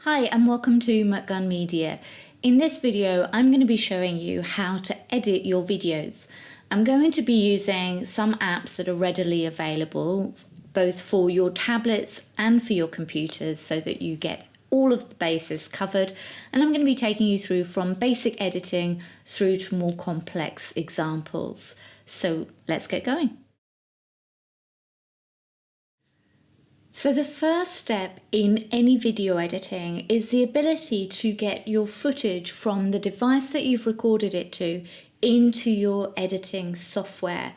Hi and welcome to McGunn Media. In this video I'm going to be showing you how to edit your videos. I'm going to be using some apps that are readily available both for your tablets and for your computers so that you get all of the bases covered, and I'm going to be taking you through from basic editing through to more complex examples. So let's get going. So the first step in any video editing is the ability to get your footage from the device that you've recorded it to into your editing software.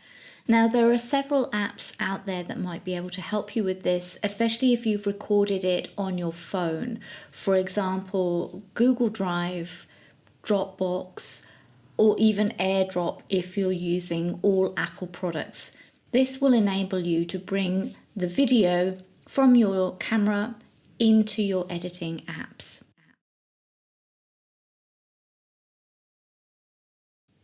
Now there are several apps out there that might be able to help you with this, especially if you've recorded it on your phone. For example, Google Drive, Dropbox, or even AirDrop if you're using all Apple products. This will enable you to bring the video from your camera into your editing apps.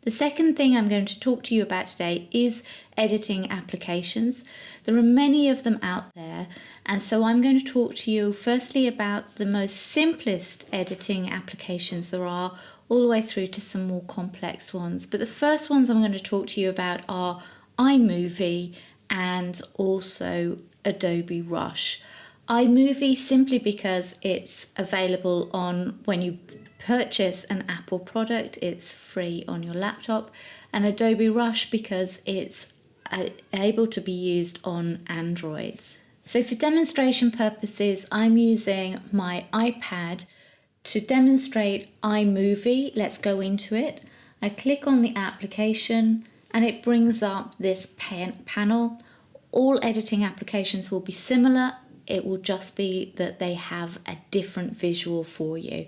The second thing I'm going to talk to you about today is editing applications. There are many of them out there, and so I'm going to talk to you firstly about the most simplest editing applications there are, all the way through to some more complex ones. But the first ones I'm going to talk to you about are iMovie and also Adobe Rush. iMovie simply because it's available on when you purchase an Apple product, it's free on your laptop, and Adobe Rush because it's able to be used on Androids. So for demonstration purposes, I'm using my iPad to demonstrate iMovie. Let's go into it. I click on the application and it brings up this panel. All editing applications will be similar. It will just be that they have a different visual for you.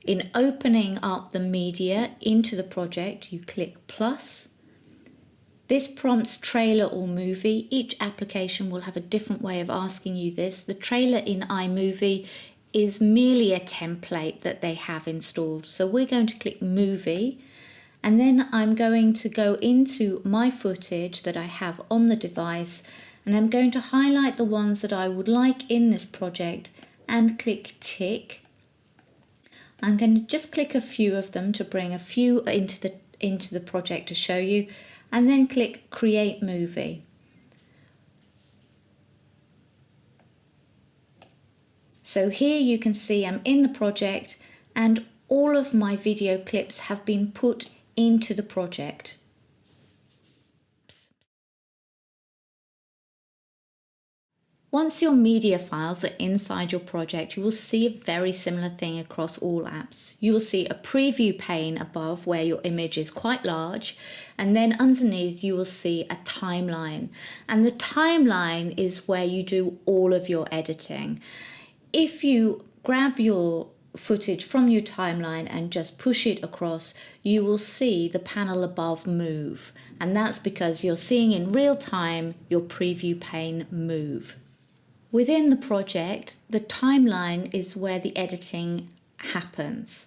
In opening up the media into the project, you click plus. This prompts trailer or movie. Each application will have a different way of asking you this. The trailer in iMovie is merely a template that they have installed. So we're going to click movie. And then I'm going to go into my footage that I have on the device, and I'm going to highlight the ones that I would like in this project and click tick. I'm going to just click a few of them to bring a few into the project to show you, and then click create movie. So here you can see I'm in the project and all of my video clips have been put into the project. Once your media files are inside your project, you will see a very similar thing across all apps. You will see a preview pane above where your image is quite large, and then underneath you will see a timeline. And the timeline is where you do all of your editing. If you grab your footage from your timeline and just push it across, you will see the panel above move, and that's because you're seeing in real time your preview pane move. Within the project, the timeline is where the editing happens.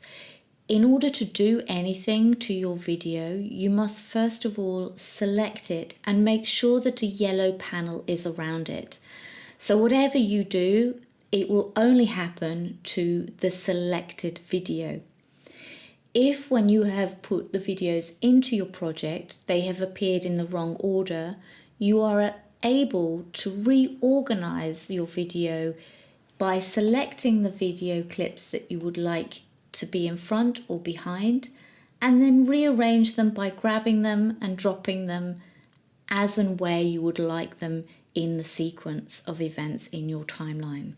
In order to do anything to your video, you must first of all select it and make sure that a yellow panel is around it. So whatever you do, it will only happen to the selected video. If when you have put the videos into your project, they have appeared in the wrong order, you are able to reorganize your video by selecting the video clips that you would like to be in front or behind, and then rearrange them by grabbing them and dropping them as and where you would like them in the sequence of events in your timeline.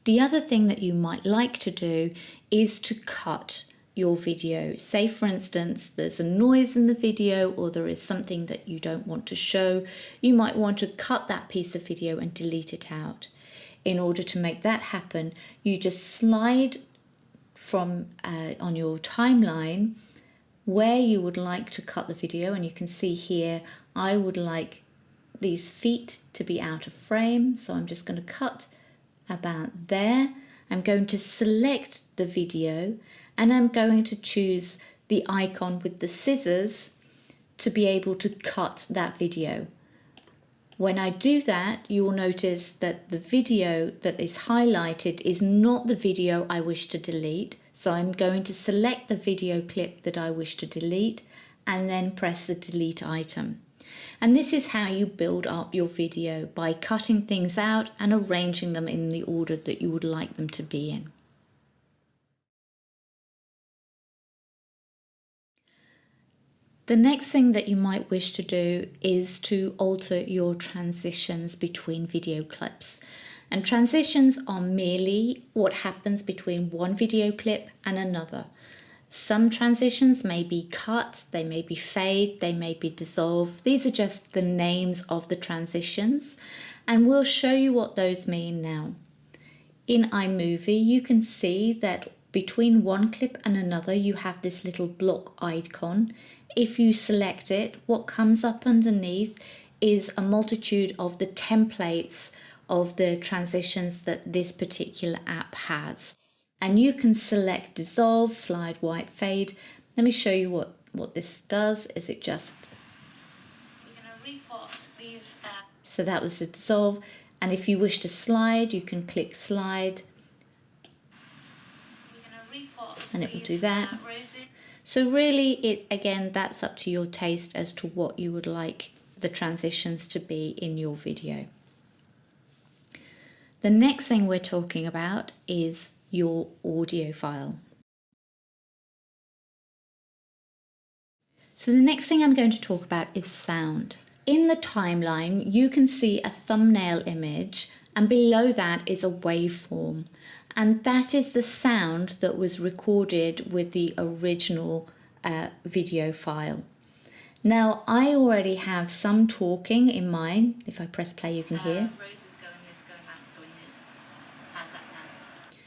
The other thing that you might like to do is to cut your video. Say for instance there's a noise in the video or there is something that you don't want to show. You might want to cut that piece of video and delete it out. In order to make that happen, you just slide from on your timeline where you would like to cut the video, and you can see here I would like these feet to be out of frame, so I'm just going to cut about there. I'm going to select the video and I'm going to choose the icon with the scissors to be able to cut that video. When I do that, you will notice that the video that is highlighted is not the video I wish to delete. So I'm going to select the video clip that I wish to delete and then press the delete item. And this is how you build up your video, by cutting things out and arranging them in the order that you would like them to be in. The next thing that you might wish to do is to alter your transitions between video clips. And transitions are merely what happens between one video clip and another. Some transitions may be cut, they may be fade, they may be dissolve. These are just the names of the transitions, and we'll show you what those mean now. In iMovie, you can see that between one clip and another, you have this little block icon. If you select it, what comes up underneath is a multitude of the templates of the transitions that this particular app has. And you can select dissolve, slide, white, fade. Let me show you what this does. Is it just... We're going to repot these. So that was the dissolve. And if you wish to slide, you can click slide. We're going to repot and it will do that. So really, again, that's up to your taste as to what you would like the transitions to be in your video. The next thing we're talking about is your audio file. So the next thing I'm going to talk about is sound. In the timeline, you can see a thumbnail image, and below that is a waveform. And that is the sound that was recorded with the original video file. Now, I already have some talking in mind. If I press play, you can hear. Roses going this, going that, going this. How's that sound?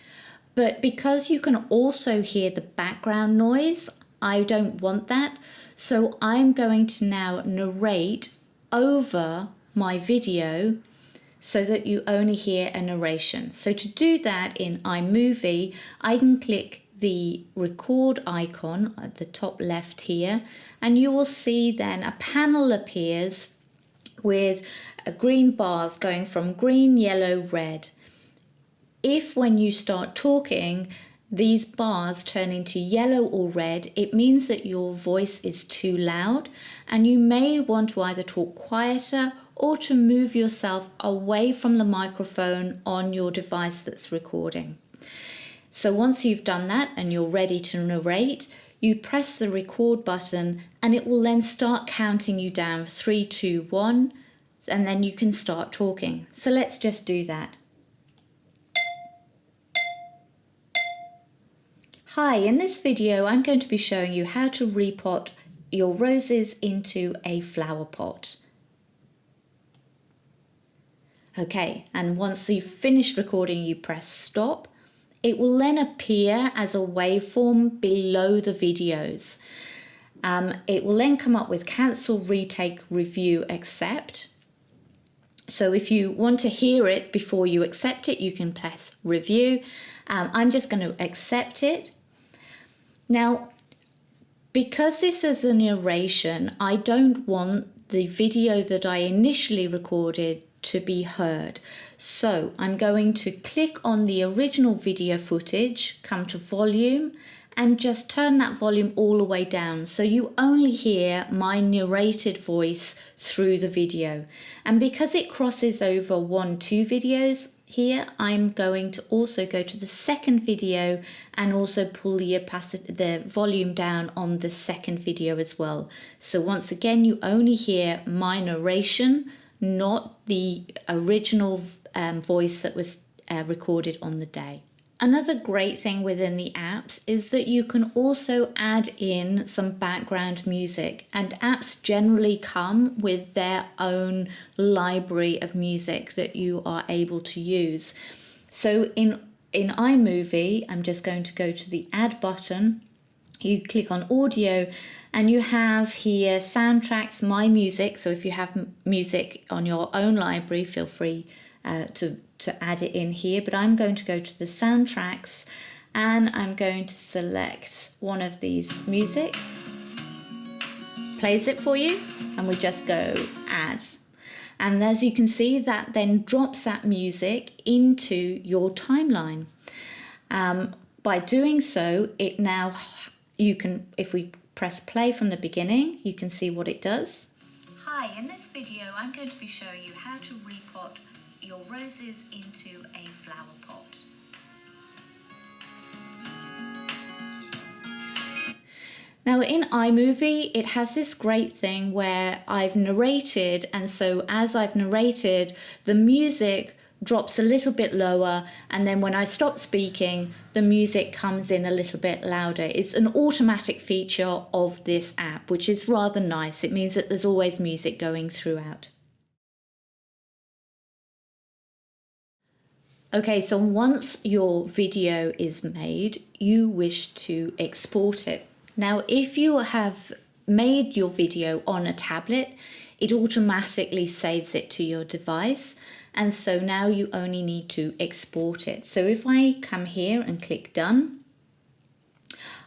But because you can also hear the background noise, I don't want that. So I'm going to now narrate over my video so that you only hear a narration. So to do that in iMovie, I can click the record icon at the top left here, and you will see then a panel appears with green bars going from green, yellow, red. If when you start talking, these bars turn into yellow or red, it means that your voice is too loud, and you may want to either talk quieter or to move yourself away from the microphone on your device that's recording. So once you've done that and you're ready to narrate, you press the record button and it will then start counting you down 3, 2, 1, and then you can start talking. So let's just do that. Hi, in this video I'm going to be showing you how to repot your roses into a flower pot. Okay, and once you've finished recording, you press stop. It will then appear as a waveform below the videos. It will then come up with cancel, retake, review, accept. So if you want to hear it before you accept it, you can press review. I'm just going to accept it. Now, because this is a narration, I don't want the video that I initially recorded to be heard. So I'm going to click on the original video footage, come to volume, and just turn that volume all the way down so you only hear my narrated voice through the video. And because it crosses over 1, 2 videos here, I'm going to also go to the second video and also pull the volume down on the second video as well. So once again, you only hear my narration, not the original voice that was recorded on the day. Another great thing within the apps is that you can also add in some background music, and apps generally come with their own library of music that you are able to use. So in iMovie, I'm just going to go to the add button. You click on audio and you have here soundtracks, my music. So if you have music on your own library, feel free to add it in here. But I'm going to go to the soundtracks and I'm going to select one of these music. Plays it for you and we just go add. And as you can see, that then drops that music into your timeline. By doing so, you can, if we press play from the beginning, you can see what it does. Hi, in this video I'm going to be showing you how to repot your roses into a flower pot. Now in iMovie, it has this great thing where I've narrated, and so as I've narrated, the music drops a little bit lower, and then when I stop speaking, the music comes in a little bit louder. It's an automatic feature of this app, which is rather nice. It means that there's always music going throughout. Okay, so once your video is made, you wish to export it. Now, if you have made your video on a tablet, it automatically saves it to your device. And so now you only need to export it. So if I come here and click done,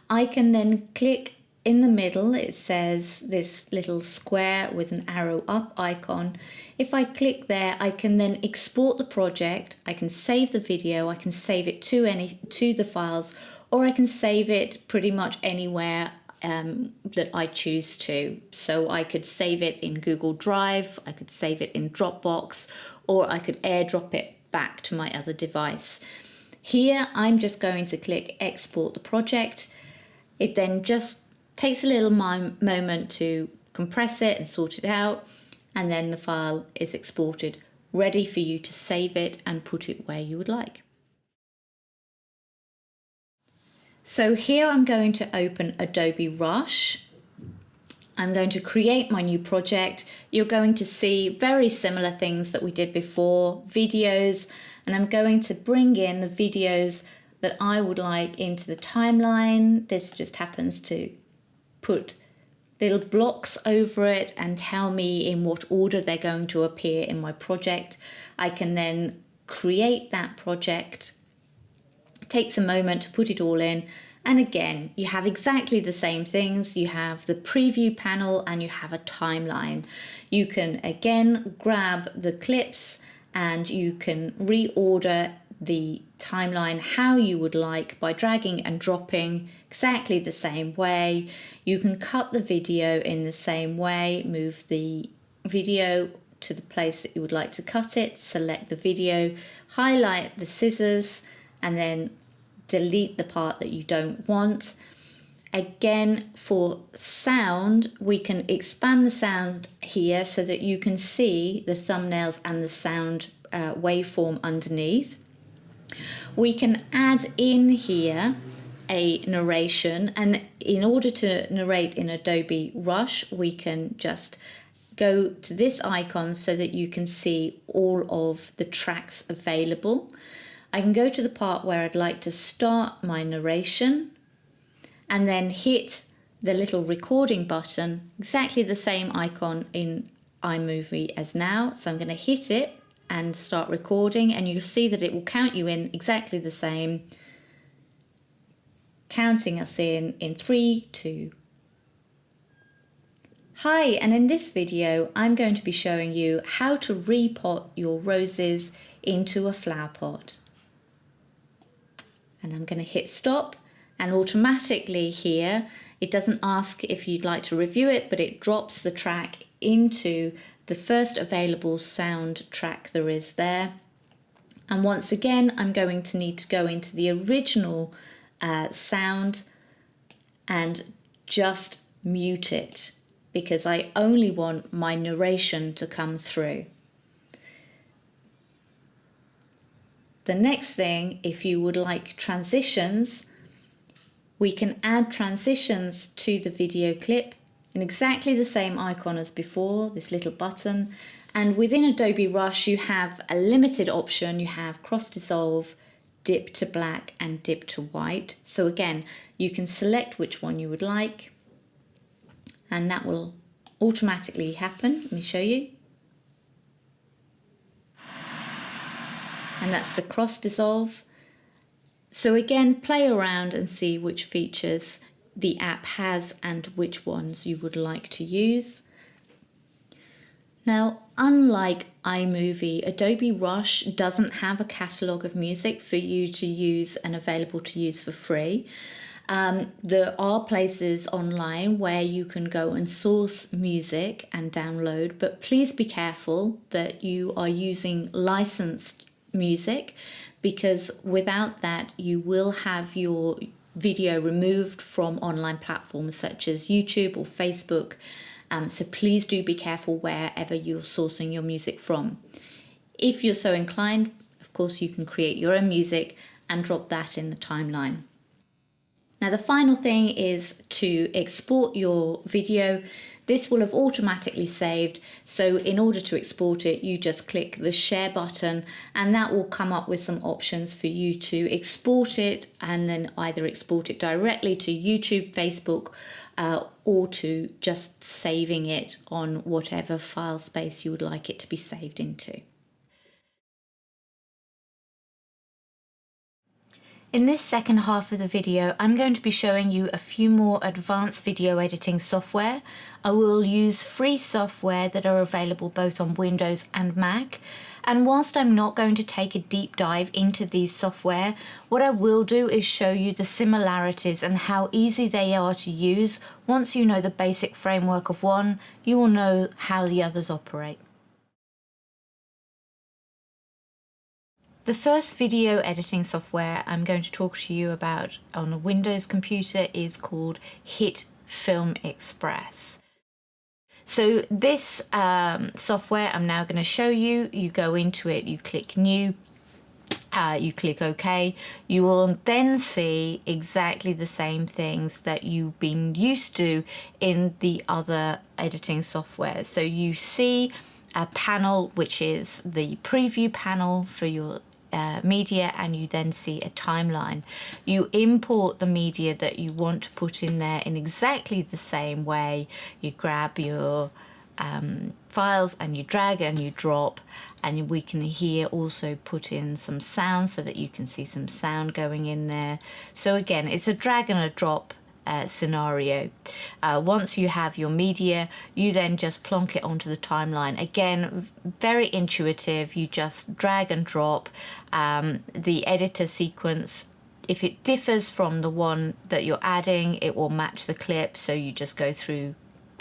I can then click in the middle. It says this little square with an arrow up icon. If I click there, I can then export the project. I can save the video. I can save it to the files, or I can save it pretty much anywhere that I choose to. So I could save it in Google Drive, I could save it in Dropbox, or I could airdrop it back to my other device. Here, I'm just going to click export the project. It then just takes a little moment to compress it and sort it out, and then the file is exported, ready for you to save it and put it where you would like. So here I'm going to open Adobe Rush. I'm going to create my new project. You're going to see very similar things that we did before, videos, and I'm going to bring in the videos that I would like into the timeline. This just happens to put little blocks over it and tell me in what order they're going to appear in my project. I can then create that project. It takes a moment to put it all in, and again you have exactly the same things. You have the preview panel and you have a timeline. You can again grab the clips and you can reorder the timeline how you would like by dragging and dropping exactly the same way. You can cut the video in the same way, move the video to the place that you would like to cut it, select the video, highlight the scissors, and then delete the part that you don't want. Again, for sound, we can expand the sound here so that you can see the thumbnails and the sound waveform underneath. We can add in here a narration, and in order to narrate in Adobe Rush, we can just go to this icon so that you can see all of the tracks available. I can go to the part where I'd like to start my narration and then hit the little recording button, exactly the same icon in iMovie as now. So I'm going to hit it and start recording, and you'll see that it will count you in exactly the same, counting us in 3, 2. Hi, and in this video I'm going to be showing you how to repot your roses into a flower pot. And I'm going to hit stop, and automatically here it doesn't ask if you'd like to review it, but it drops the track into the first available sound track there is there. And once again I'm going to need to go into the original sound and just mute it, because I only want my narration to come through. The next thing, if you would like transitions, we can add transitions to the video clip in exactly the same icon as before, this little button. And within Adobe Rush, you have a limited option. You have cross dissolve, dip to black, and dip to white. So again, you can select which one you would like, and that will automatically happen. Let me show you. And that's the cross dissolve. So again, play around and see which features the app has and which ones you would like to use. Now, unlike iMovie, Adobe Rush doesn't have a catalogue of music for you to use and available to use for free. There are places online where you can go and source music and download, but please be careful that you are using licensed music, because without that you will have your video removed from online platforms such as YouTube or Facebook. So please do be careful wherever you're sourcing your music from. If you're so inclined, of course, you can create your own music and drop that in the timeline. Now, the final thing is to export your video. This will have automatically saved. So in order to export it, you just click the share button and that will come up with some options for you to export it, and then either export it directly to YouTube, Facebook, or to just saving it on whatever file space you would like it to be saved into. In this second half of the video, I'm going to be showing you a few more advanced video editing software. I will use free software that are available both on Windows and Mac. And whilst I'm not going to take a deep dive into these software, what I will do is show you the similarities and how easy they are to use. Once you know the basic framework of one, you will know how the others operate. The first video editing software I'm going to talk to you about on a Windows computer is called HitFilm Express. So this software I'm now going to show you, you go into it, you click New, you click OK. You will then see exactly the same things that you've been used to in the other editing software. So you see a panel, which is the preview panel for your media, and you then see a timeline. You import the media that you want to put in there in exactly the same way. You grab your files and you drag and you drop, and we can here also put in some sound so that you can see some sound going in there. So again, it's a drag and a drop scenario. Once you have your media, you then just plonk it onto the timeline. Again, very intuitive. You just drag and drop. The editor sequence, if it differs from the one that you're adding, it will match the clip. So you just go through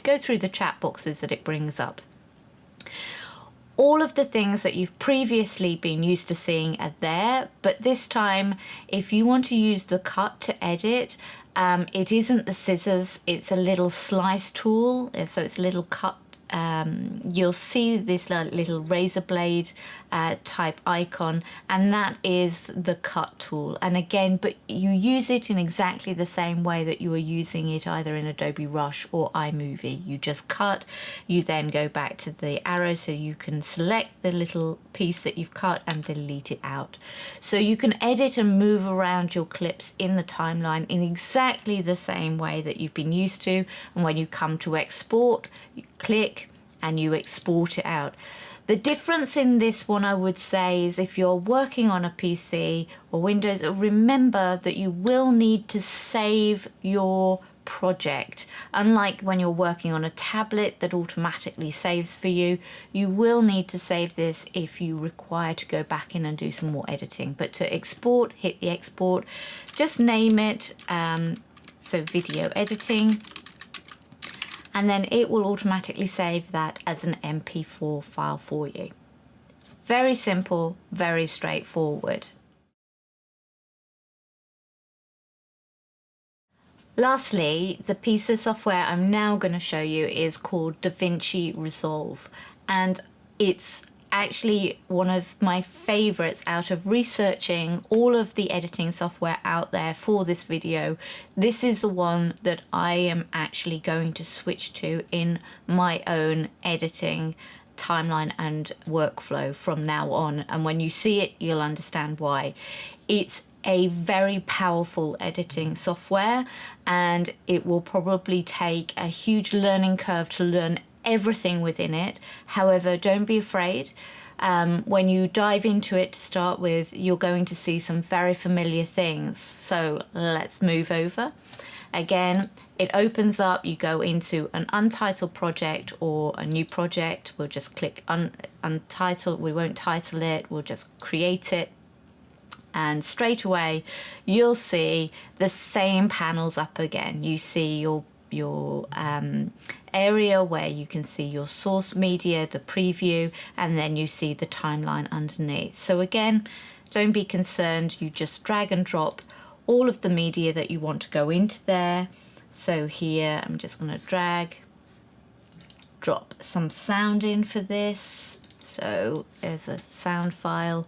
the chat boxes that it brings up. All of the things that you've previously been used to seeing are there, but this time, if you want to use the cut to edit, it isn't the scissors, it's a little slice tool, so it's a little cut. You'll see this little razor blade type icon, and that is the cut tool. And again, but you use it in exactly the same way that you are using it either in Adobe Rush or iMovie. You just cut, you then go back to the arrow so you can select the little piece that you've cut and delete it out. So you can edit and move around your clips in the timeline in exactly the same way that you've been used to. And when you come to export, you click and you export it out. The difference in this one, I would say, is if you're working on a PC or Windows, remember that you will need to save your project. Unlike when you're working on a tablet that automatically saves for you, you will need to save this if you require to go back in and do some more editing. But to export, hit the export, just name it, so video editing, and then it will automatically save that as an MP4 file for you. Very simple, very straightforward. Lastly, the piece of software I'm now going to show you is called DaVinci Resolve, and it's actually one of my favorites out of researching all of the editing software out there for this video. This is the one that I am actually going to switch to in my own editing timeline and workflow from now on, and when you see it you'll understand why. It's a very powerful editing software, and it will probably take a huge learning curve to learn everything within it. However, don't be afraid. When you dive into it to start with, you're going to see some very familiar things. So let's move over. Again, it opens up, you go into an untitled project or a new project. We'll just click untitled, we won't title it, we'll just create it. And straight away, you'll see the same panels up again. You see your area where you can see your source media, the preview, and then you see the timeline underneath. So again, don't be concerned, you just drag and drop all of the media that you want to go into there. So here, I'm just going to drop some sound in for this. So there's a sound file.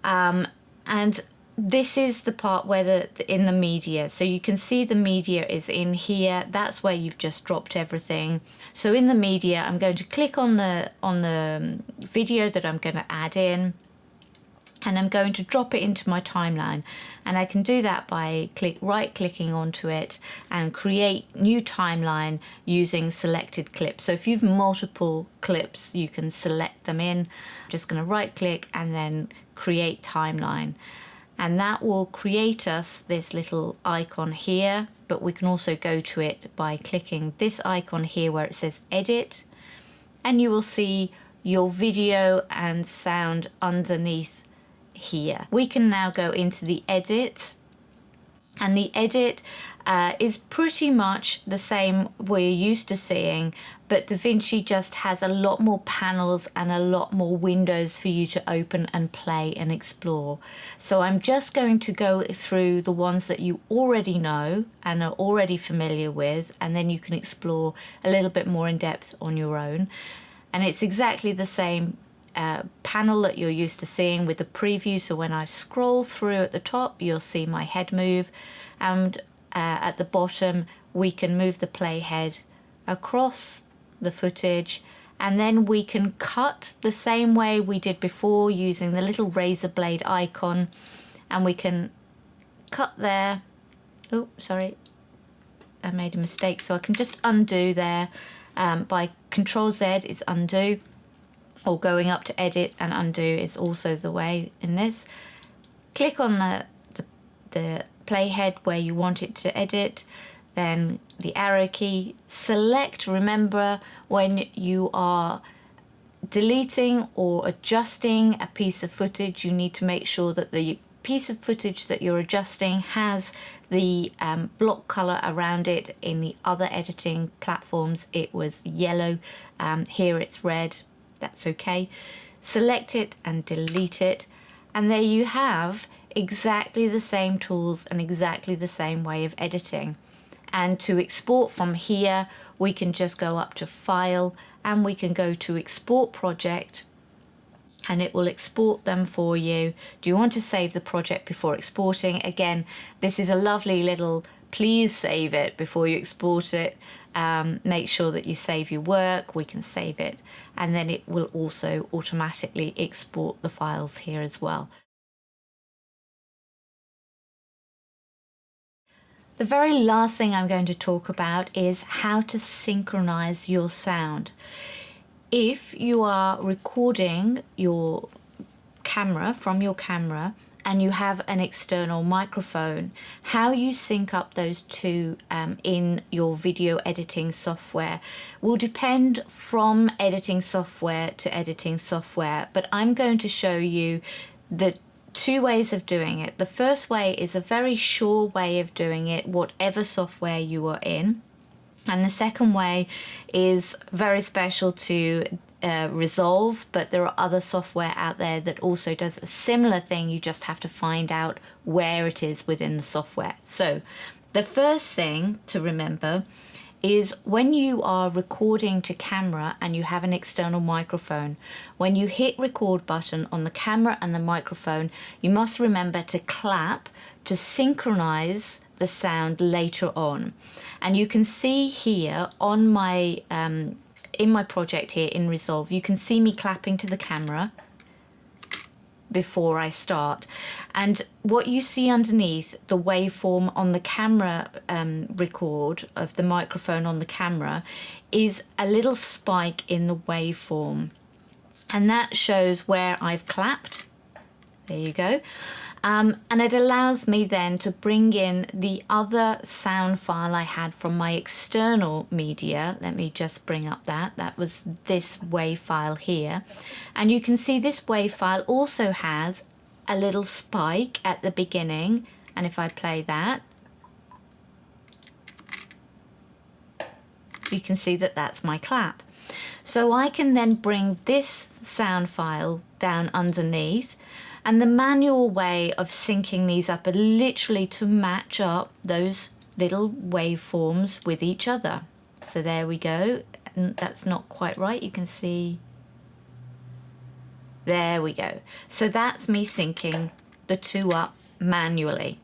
And this is the part where in the media, so you can see the media is in here. That's where you've just dropped everything. So in the media, I'm going to click on the video that I'm going to add in, and I'm going to drop it into my timeline. And I can do that by right-clicking onto it and create new timeline using selected clips. So if you've multiple clips, you can select them in. I'm just going to right-click and then create timeline. And that will create us this little icon here, but we can also go to it by clicking this icon here where it says edit, and you will see your video and sound underneath here. We can now go into the edit, and the edit is pretty much the same we're used to seeing, but DaVinci just has a lot more panels and a lot more windows for you to open and play and explore. So I'm just going to go through the ones that you already know and are already familiar with, and then you can explore a little bit more in depth on your own. And it's exactly the same panel that you're used to seeing with the preview. So when I scroll through at the top, you'll see my head move, and at the bottom we can move the playhead across the footage, and then we can cut the same way we did before using the little razor blade icon, and we can cut there. Oh, sorry, I made a mistake. So I can just undo there by Control Z is undo, or going up to edit and undo is also the way in this. Click on the playhead where you want it to edit, then the arrow key, select. Remember, when you are deleting or adjusting a piece of footage, you need to make sure that the piece of footage that you're adjusting has the block color around it. In the other editing platforms it was yellow, here it's red. That's okay. Select it and delete it, and there you have exactly the same tools and exactly the same way of editing. And to export from here, we can just go up to File, and we can go to Export Project, and it will export them for you. Do you want to save the project before exporting? Again, this is a lovely little, please save it before you export it. Make sure that you save your work. We can save it, and then it will also automatically export the files here as well. The very last thing I'm going to talk about is how to synchronize your sound. If you are recording your camera from your camera and you have an external microphone, how you sync up those two in your video editing software will depend from editing software to editing software, but I'm going to show you the two ways of doing it. The first way is a very sure way of doing it, whatever software you are in. And the second way is very special to Resolve, but there are other software out there that also does a similar thing. You just have to find out where it is within the software. So the first thing to remember is when you are recording to camera and you have an external microphone, when you hit record button on the camera and the microphone, you must remember to clap to synchronize the sound later on. And you can see here on my in my project here in Resolve, you can see me clapping to the camera before I start, and what you see underneath the waveform on the camera record of the microphone on the camera is a little spike in the waveform, and that shows where I've clapped There you go. And it allows me then to bring in the other sound file I had from my external media. Let me just bring up that was this WAV file here. And you can see this WAV file also has a little spike at the beginning. And if I play that, you can see that that's my clap. So I can then bring this sound file down underneath, and the manual way of syncing these up are literally to match up those little waveforms with each other. So there we go, and that's not quite right, you can see. There we go. So that's me syncing the two up manually.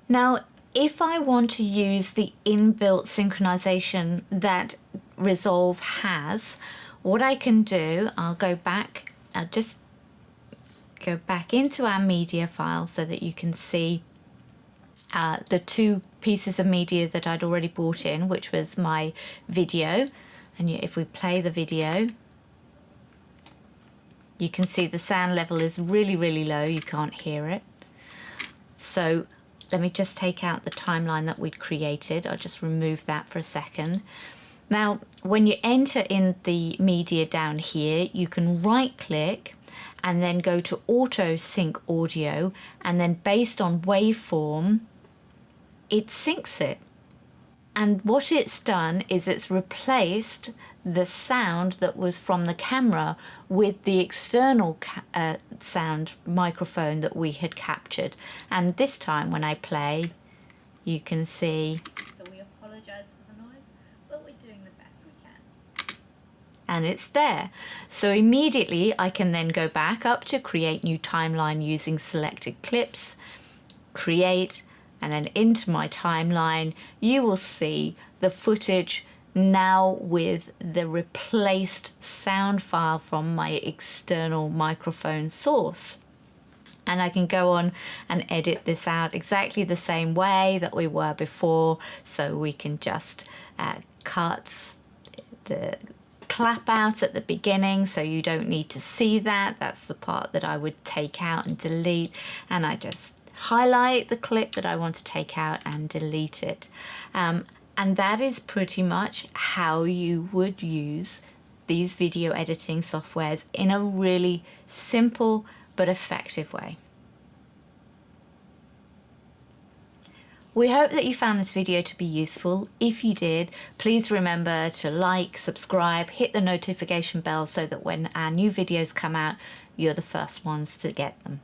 Now, if I want to use the inbuilt synchronization that Resolve has, what I can do, I'll just go back into our media file so that you can see the two pieces of media that I'd already brought in, which was my video. And if we play the video, you can see the sound level is really, really low. You can't hear it. So let me just take out the timeline that we'd created. I'll just remove that for a second. Now, when you enter in the media down here, you can right click and then go to auto sync audio, and then based on waveform, it syncs it. And what it's done is it's replaced the sound that was from the camera with the external sound microphone that we had captured. And this time when I play, you can see. So we apologize for the noise, but we're doing the best we can. And it's there. So immediately I can then go back up to create new timeline using selected clips, create, and then into my timeline, you will see the footage now with the replaced sound file from my external microphone source. And I can go on and edit this out exactly the same way that we were before. So we can just cut the clap out at the beginning, so you don't need to see that. That's the part that I would take out and delete. And I just highlight the clip that I want to take out and delete it. And that is pretty much how you would use these video editing softwares in a really simple but effective way. We hope that you found this video to be useful. If you did, please remember to like, subscribe, hit the notification bell so that when our new videos come out, you're the first ones to get them.